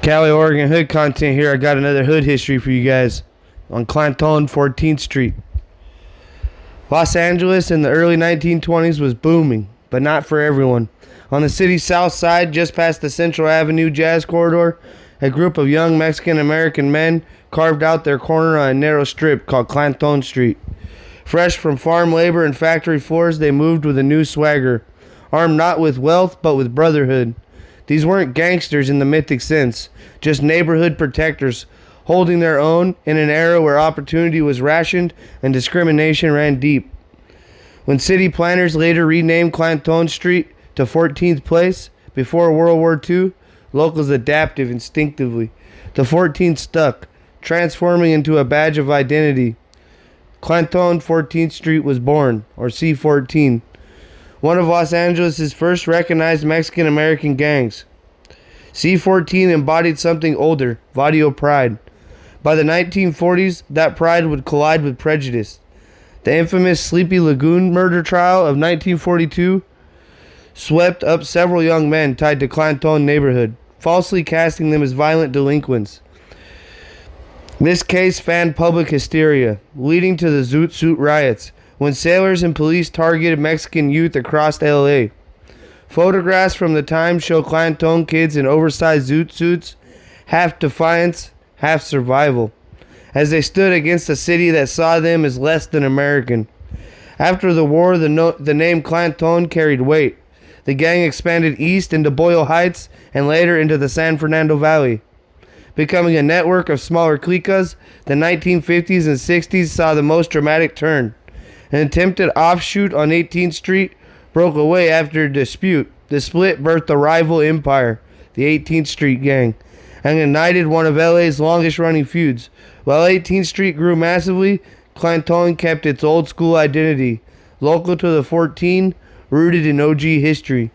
Cali, Oregon hood content here. I got another hood history for you guys on Clanton, 14th Street. Los Angeles in the early 1920s was booming, but not for everyone. On the city's south side, just past the Central Avenue Jazz Corridor, a group of young Mexican-American men carved out their corner on a narrow strip called Clanton Street. Fresh from farm labor and factory floors, they moved with a new swagger, armed not with wealth, but with brotherhood. These weren't gangsters in the mythic sense, just neighborhood protectors, holding their own in an era where opportunity was rationed and discrimination ran deep. When city planners later renamed Clanton Street to 14th Place before World War II, locals adapted instinctively. The 14th stuck, transforming into a badge of identity. Clanton 14th Street was born, or C14, one of Los Angeles' first recognized Mexican-American gangs. C14 embodied something older, Vadio pride. By the 1940s, that pride would collide with prejudice. The infamous Sleepy Lagoon murder trial of 1942 swept up several young men tied to Clanton neighborhood, falsely casting them as violent delinquents. This case fanned public hysteria, leading to the Zoot Suit riots, when sailors and police targeted Mexican youth across LA. Photographs from the time show Clanton kids in oversized zoot suits, half defiance, half survival, as they stood against a city that saw them as less than American. After the war, the name Clanton carried weight. The gang expanded east into Boyle Heights and later into the San Fernando Valley. Becoming a network of smaller cliques, the 1950s and 60s saw the most dramatic turn. An attempted offshoot on 18th Street broke away after a dispute. The split birthed a rival empire, the 18th Street Gang, and ignited one of LA's longest-running feuds. While 18th Street grew massively, Clanton kept its old-school identity, local to the 14, rooted in OG history.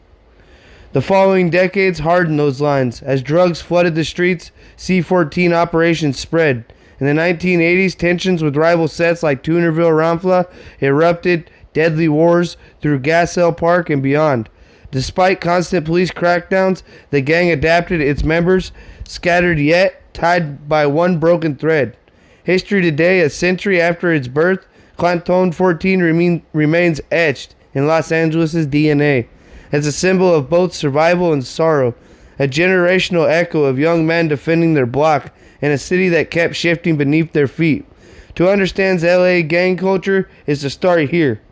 The following decades hardened those lines. As drugs flooded the streets, C14 operations spread. In the 1980s, tensions with rival sets like Toonerville-Ramfla erupted, deadly wars through Gasell Park and beyond. Despite constant police crackdowns, the gang adapted, its members scattered yet tied by one broken thread. History today, a century after its birth, Clanton 14 remains etched in Los Angeles' DNA as a symbol of both survival and sorrow, a generational echo of young men defending their block in a city that kept shifting beneath their feet. To understand LA gang culture is to start here.